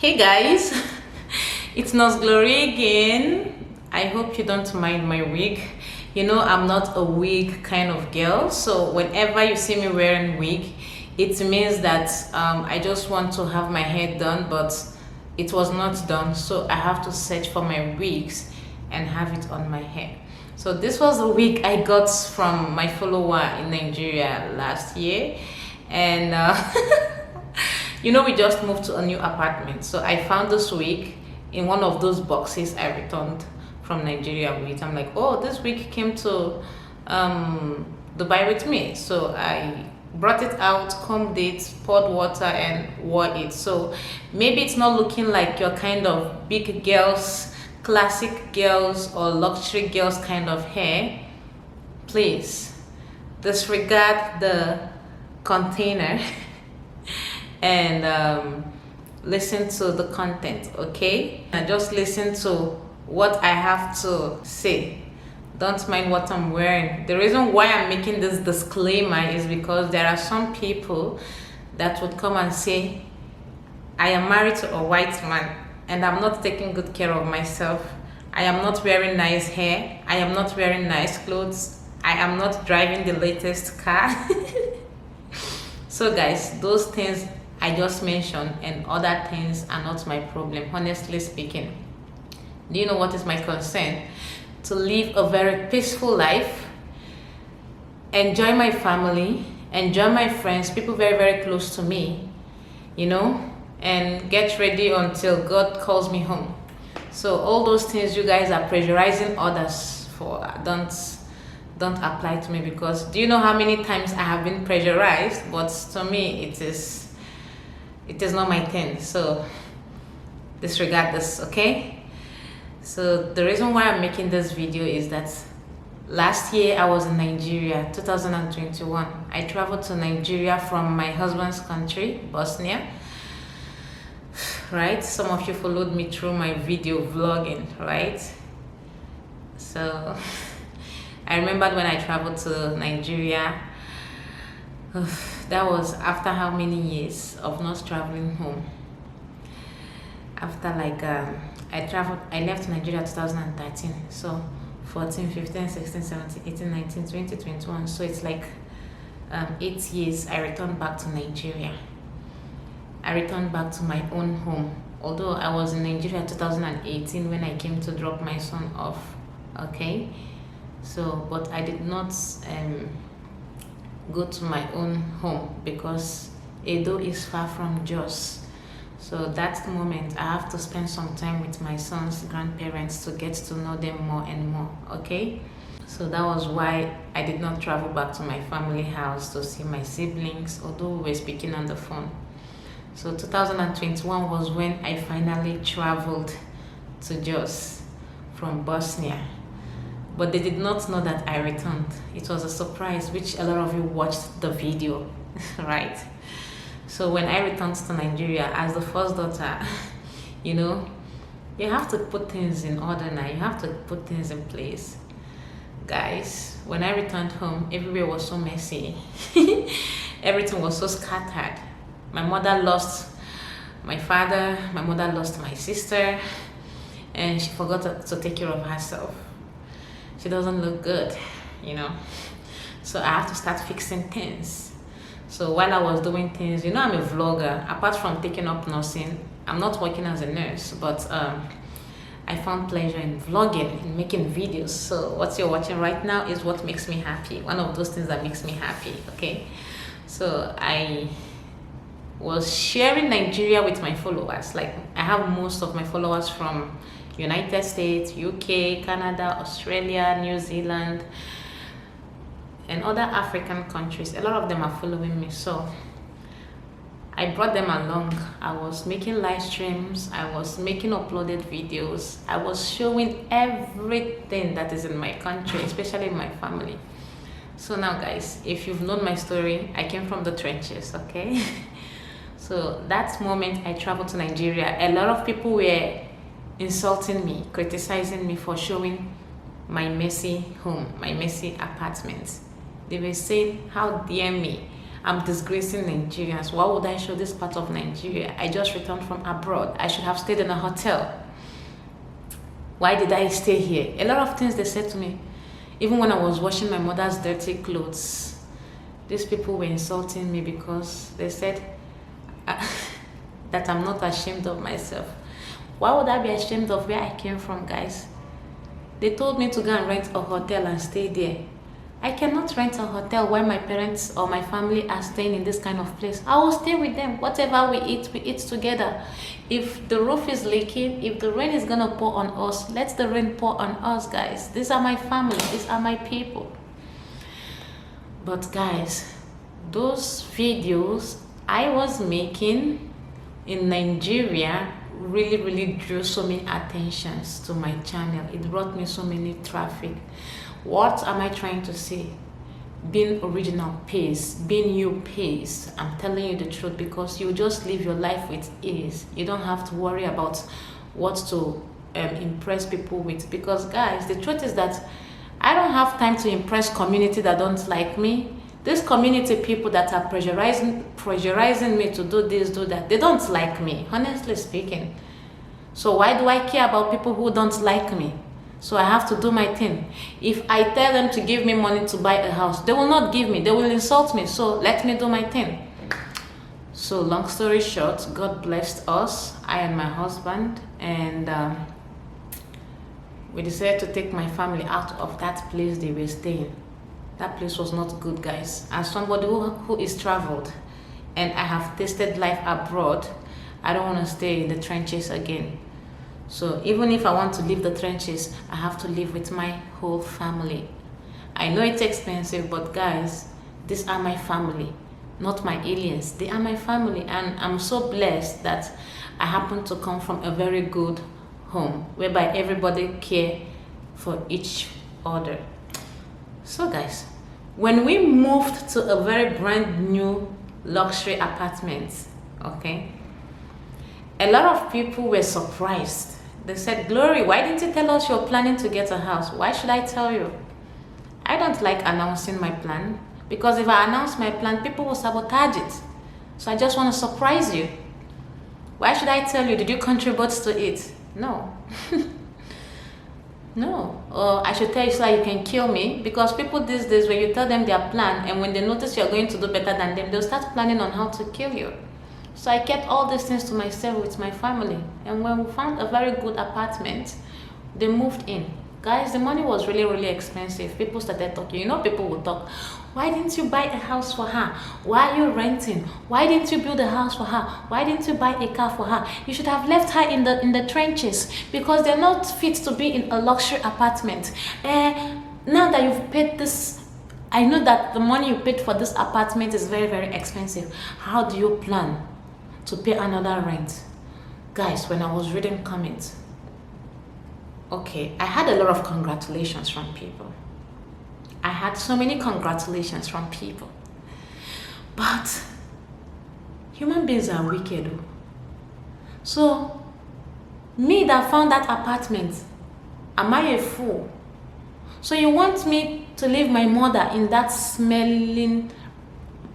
Hey guys, it's Nurse Glory again. I hope you don't mind my wig. You know, I'm not a wig kind of girl, so whenever you see me wearing wig, it means that I just want to have my hair done, but it was not done, so I have to search for my wigs and have it on my hair. So this was a wig I got from my follower in Nigeria last year, and you know, we just moved to a new apartment, so I found this wig in one of those boxes I returned from Nigeria with. I'm like, oh, this wig came to Dubai with me, so I brought it out, combed it, poured water, and wore it. So maybe it's not looking like your kind of big girls, classic girls, or luxury girls kind of hair. Please disregard the container and listen to the content, okay? And just listen to what I have to say. Don't mind what I'm wearing. The reason why I'm making this disclaimer is because there are some people that would come and say, I am married to a white man and I'm not taking good care of myself. I am not wearing nice hair. I am not wearing nice clothes. I am not driving the latest car. So guys, those things I just mentioned and other things are not my problem, honestly speaking. Do you know what is my concern? To live a very peaceful life, enjoy my family, enjoy my friends, people very, very close to me, you know, and get ready until God calls me home. So all those things you guys are pressurizing others for, don't apply to me, because do you know how many times I have been pressurized? But to me, it is not my thing. So disregard this, okay? So the reason why I'm making this video is that last year I was in Nigeria, 2021. I traveled to Nigeria from my husband's country, Bosnia. Right? Some of you followed me through my video vlogging, right? So I remembered when I traveled to Nigeria. That was after how many years of not traveling home? After like I left Nigeria 2013, so 14, 15, 16, 17, 18, 19, 20, 21. So it's like 8 years I returned back to Nigeria. I returned back to my own home, although I was in Nigeria 2018 when I came to drop my son off, okay? So, but I did not go to my own home because Edo is far from Jos. So that's the moment I have to spend some time with my son's grandparents to get to know them more and more, okay? So that was why I did not travel back to my family house to see my siblings, although we were speaking on the phone. So 2021 was when I finally traveled to Jos from Bosnia. But they did not know that I returned. It was a surprise, which a lot of you watched the video, right? So when I returned to Nigeria as the first daughter, you know, you have to put things in order now. You have to put things in place. Guys, when I returned home, everywhere was so messy. Everything was so scattered. My mother lost my father, my mother lost my sister, and she forgot to take care of herself. She doesn't look good, you know. So I have to start fixing things. So while I was doing things, you know, I'm a vlogger. Apart from taking up nursing, I'm not working as a nurse, but I found pleasure in vlogging, in making videos. So what you're watching right now is what makes me happy. One of those things that makes me happy, okay? So I was sharing Nigeria with my followers. Like, I have most of my followers from United States, UK, Canada, Australia, New Zealand, and other African countries. A lot of them are following me, so I brought them along. I was making live streams, I was making uploaded videos, I was showing everything that is in my country, especially in my family. So now guys, if you've known my story, I came from the trenches, okay? So that moment I traveled to Nigeria, a lot of people were insulting me, criticizing me for showing my messy home, my messy apartment. They were saying, how dare me? I'm disgracing Nigerians. Why would I show this part of Nigeria? I just returned from abroad. I should have stayed in a hotel. Why did I stay here? A lot of things they said to me. Even when I was washing my mother's dirty clothes, these people were insulting me because they said that I'm not ashamed of myself. Why would I be ashamed of where I came from, guys? They told me to go and rent a hotel and stay there. I cannot rent a hotel while my parents or my family are staying in this kind of place. I will stay with them. Whatever we eat together. If the roof is leaking, if the rain is gonna pour on us, let the rain pour on us, guys. These are my family. These are my people. But guys, those videos I was making in Nigeria really drew so many attentions to my channel. It brought me so many traffic. What am I trying to say? Being original pays, being you pays. I'm telling you the truth, because you just live your life with ease. You don't have to worry about what to impress people with, because guys, the truth is that I don't have time to impress community that don't like me. This community people that are pressurizing me to do this, do that, they don't like me, honestly speaking. So why do I care about people who don't like me? So I have to do my thing. If I tell them to give me money to buy a house, they will not give me, they will insult me. So let me do my thing. So long story short, God blessed us, I and my husband, and we decided to take my family out of that place they were staying. That place was not good, guys. As somebody who is traveled and I have tasted life abroad, I don't want to stay in the trenches again. So even if I want to leave the trenches, I have to live with my whole family. I know it's expensive, but guys, these are my family, not my aliens. They are my family, and I'm so blessed that I happen to come from a very good home whereby everybody care for each other. So guys, when we moved to a very brand new luxury apartment, okay, a lot of people were surprised. They said, Glory, why didn't you tell us you're planning to get a house? Why should I tell you? I don't like announcing my plan, because if I announce my plan, people will sabotage it. So I just want to surprise you. Why should I tell you? Did you contribute to it? No. No. Or I should tell you so that you can kill me, because people these days, when you tell them their plan and when they notice you're going to do better than them, they'll start planning on how to kill you. So I kept all these things to myself with my family. And when we found a very good apartment, they moved in. Guys, the money was really expensive. People started talking. You know, people would talk. Why didn't you buy a house for her? Why are you renting? Why didn't you build a house for her? Why didn't you buy a car for her? You should have left her in the trenches, because they're not fit to be in a luxury apartment. Now that you've paid this, I know that the money you paid for this apartment is very expensive. How do you plan to pay another rent? Guys, when I was reading comments, okay, I had a lot of congratulations from people. I had so many congratulations from people. But human beings are wicked. So, me that found that apartment, am I a fool? So you want me to leave my mother in that smelling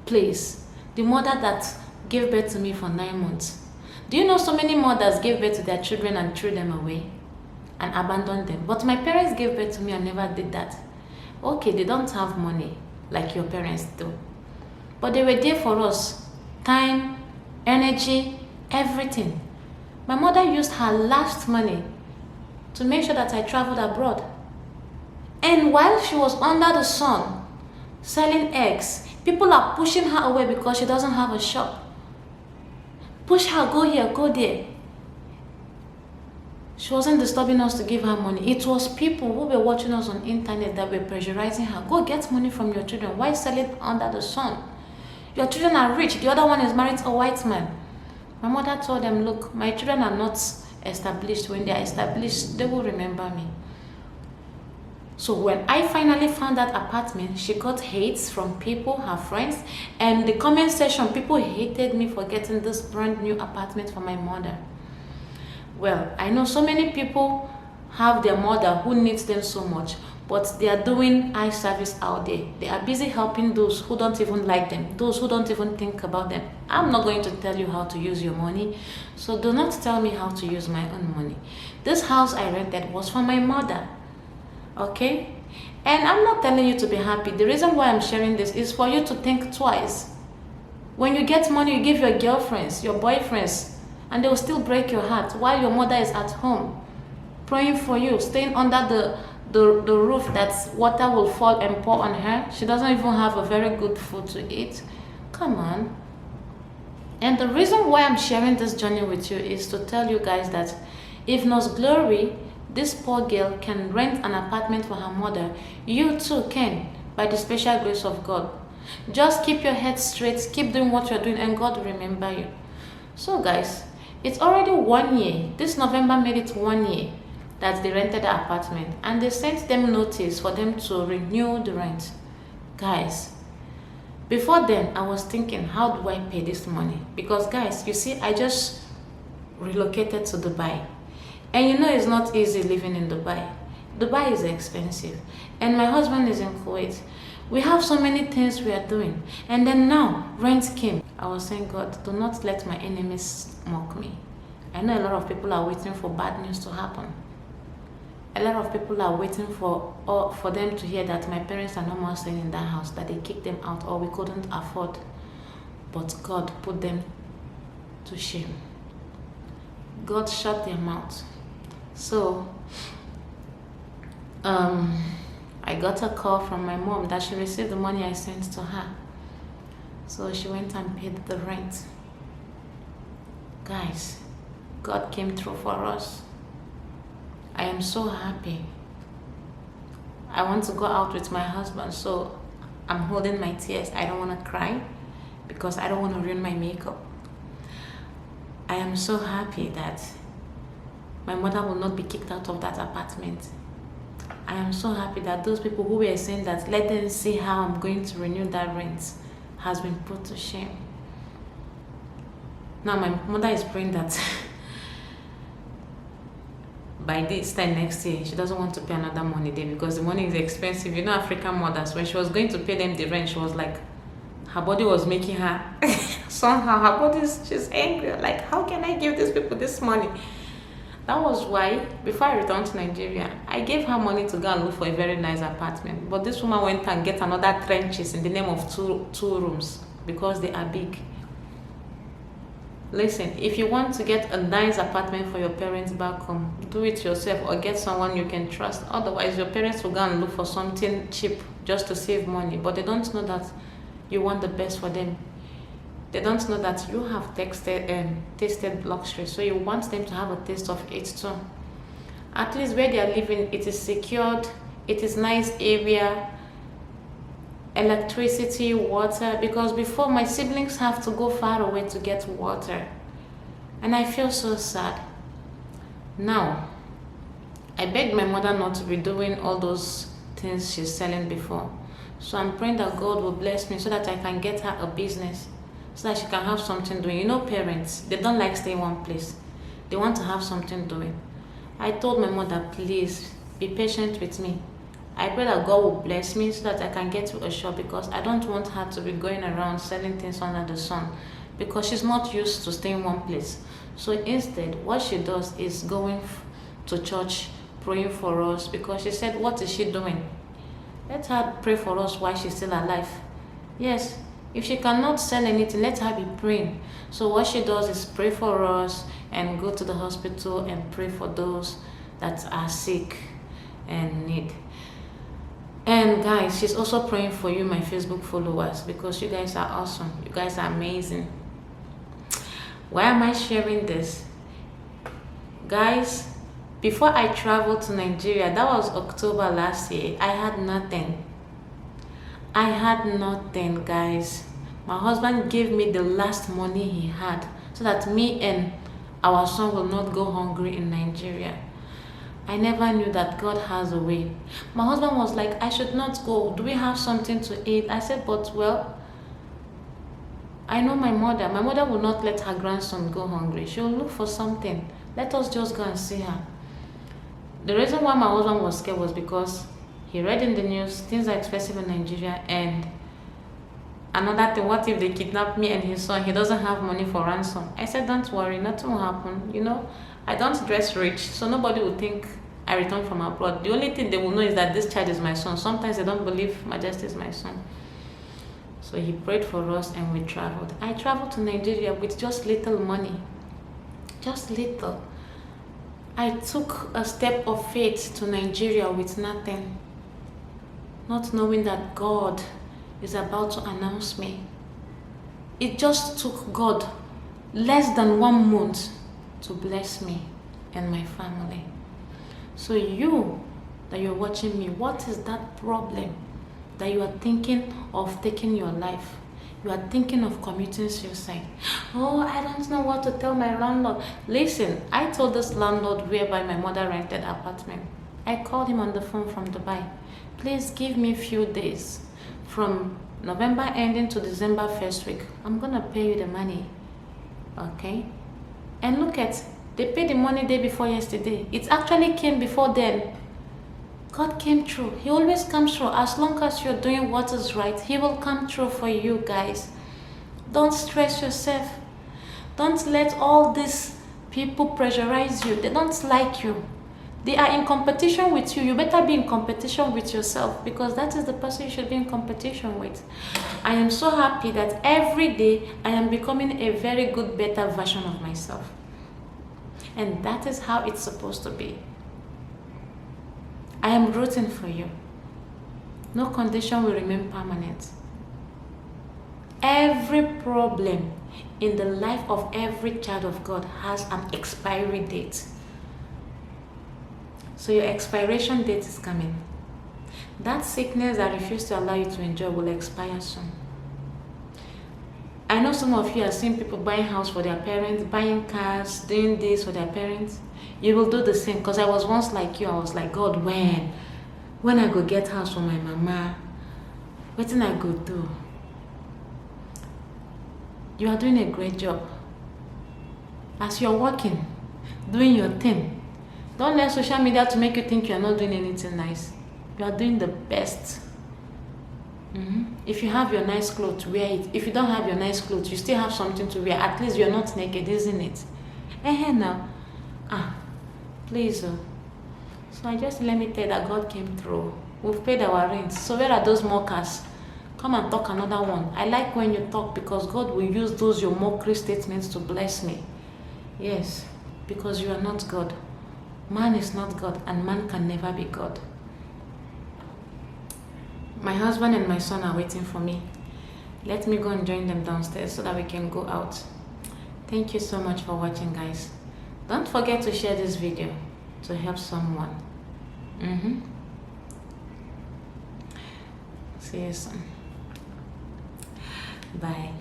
place? The mother that gave birth to me for 9 months. Do you know so many mothers gave birth to their children and threw them away and abandoned them? But my parents gave birth to me and never did that. Okay, they don't have money like your parents do, but they were there for us. Time, energy, everything. My mother used her last money to make sure that I traveled abroad. And while she was under the sun selling eggs, people are pushing her away because she doesn't have a shop. Push her, go here, go there. She wasn't disturbing us to give her money. It was people who were watching us on internet that were pressurizing her. Go get money from your children. Why sell it under the sun? Your children are rich. The other one is married to a white man. My mother told them, look, my children are not established. When they are established, they will remember me. So when I finally found that apartment, she got hates from people, her friends, and the comment section, people hated me for getting this brand new apartment for my mother. Well, I know so many people have their mother who needs them so much, but but they are doing eye service out there. They are busy helping those who don't even like them, those who don't even think about them. I'm not going to tell you how to use your money, so do not tell me how to use my own money. This house I rented was for my mother, okay? And I'm not telling you to be happy. The reason why I'm sharing this is for you to think twice. When you get money, you give your girlfriends, your boyfriends, and they will still break your heart while your mother is at home praying for you, staying under the roof that water will fall and pour on her. She doesn't even have a very good food to eat. Come on. And the reason why I'm sharing this journey with you is to tell you guys that if not glory, this poor girl can rent an apartment for her mother, you too can, by the special grace of God. Just keep your head straight, keep doing what you're doing, and God will remember you. So guys, it's already 1 year. This November made it 1 year that they rented the apartment, and they sent them notice for them to renew the rent. Guys, before then I was thinking, how do I pay this money? Because guys, you see, I just relocated to Dubai, and you know it's not easy living in Dubai. Dubai is expensive, and my husband is in Kuwait. We have so many things we are doing, and then now rent came. I was saying, God, do not let my enemies mock me. I know a lot of people are waiting for bad news to happen. A lot of people are waiting for them to hear that my parents are no more staying in that house, that they kicked them out or we couldn't afford. But God put them to shame. God shut their mouth. So I got a call from my mom that she received the money I sent to her. So she went and paid the rent. Guys, God came through for us. I am so happy. I want to go out with my husband, so I'm holding my tears. I don't want to cry because I don't want to ruin my makeup. I am so happy that my mother will not be kicked out of that apartment. I am so happy that those people who were saying that let them see how I'm going to renew that rent has been put to shame. Now my mother is praying that by this time next year she doesn't want to pay another money there because the money is expensive. You know, African mothers, when she was going to pay them the rent, she was like, her body was making her somehow her body, she's angry, like, how can I give these people this money? That was why before I returned to Nigeria, I gave her money to go and look for a very nice apartment. But this woman went and get another trenches in the name of two rooms because they are big. Listen, if you want to get a nice apartment for your parents back home, do it yourself or get someone you can trust. Otherwise, your parents will go and look for something cheap just to save money. But they don't know that you want the best for them. They don't know that you have tasted luxury, so you want them to have a taste of it too. At least where they are living, it is secured, it is nice area, electricity, water, because before my siblings have to go far away to get water, and I feel so sad. Now, I begged my mother not to be doing all those things she's selling before, so I'm praying that God will bless me so that I can get her a business, so that she can have something doing. You know, parents, they don't like staying in one place. They want to have something doing. I told my mother, please be patient with me. I pray that God will bless me so that I can get to a shop, because I don't want her to be going around selling things under the sun, because she's not used to staying in one place. So instead, what she does is going to church, praying for us, because she said, what is she doing? Let her pray for us while she's still alive. Yes. If she cannot sell anything, let her be praying. So what she does is pray for us and go to the hospital and pray for those that are sick and need. And guys, she's also praying for you, my Facebook followers, because you guys are awesome. You guys are amazing. Why am I sharing this? Guys, before I traveled to Nigeria, that was October last year, I had nothing. I had nothing, guys. My husband gave me the last money he had so that me and our son will not go hungry in Nigeria. I never knew that God has a way. My husband was like, I should not go. Do we have something to eat? I said, but well, I know my mother. My mother will not let her grandson go hungry. She will look for something. Let us just go and see her. The reason why my husband was scared was because He read in the news things are expensive in Nigeria, and another thing, what if they kidnap me and his son? He doesn't have money for ransom. I said, don't worry, nothing will happen. You know, I don't dress rich, so nobody will think I returned from abroad. The only thing they will know is that this child is my son. Sometimes they don't believe Majesty is my son. So he prayed for us and we traveled. I traveled to Nigeria with just little money. Just little. I took a step of faith to Nigeria with nothing. Not knowing that God is about to announce me. It just took God less than 1 month to bless me and my family. So you that you're watching me, what is that problem that you are thinking of taking your life? You are thinking of committing suicide. Oh, I don't know what to tell my landlord. Listen, I told this landlord whereby my mother rented apartment. I called him on the phone from Dubai. Please give me a few days. From November ending to December first week, I'm gonna pay you the money. Okay? And look at, they paid the money day before yesterday. It actually came before then. God came through. He always comes through. As long as you're doing what is right, He will come through for you guys. Don't stress yourself. Don't let all these people pressurize you. They don't like you. They are in competition with you. You better be in competition with yourself, because that is the person you should be in competition with. I am so happy that every day I am becoming a very good, better version of myself. And that is how it's supposed to be. I am rooting for you. No condition will remain permanent. Every problem in the life of every child of God has an expiry date. So your expiration date is coming. That sickness that refused to allow you to enjoy will expire soon. I know some of you are seeing people buying house for their parents, buying cars, doing this for their parents. You will do the same, because I was once like you. I was like, God, when I go get house for my mama, what thing I go do? You are doing a great job. As you're working, doing your thing, don't let social media to make you think you are not doing anything nice. You are doing the best. If you have your nice clothes, wear it. If you don't have your nice clothes, you still have something to wear. At least you're not naked, isn't it? Now. Please. So I just let me tell you that God came through. We've paid our rent. So where are those mockers? Come and talk another one. I like when you talk, because God will use those your mockery statements to bless me. Yes, because you are not God. Man is not God, and man can never be God. My husband and my son are waiting for me. Let me go and join them downstairs so that we can go out. Thank you so much for watching, guys. Don't forget to share this video to help someone. See you soon. Bye.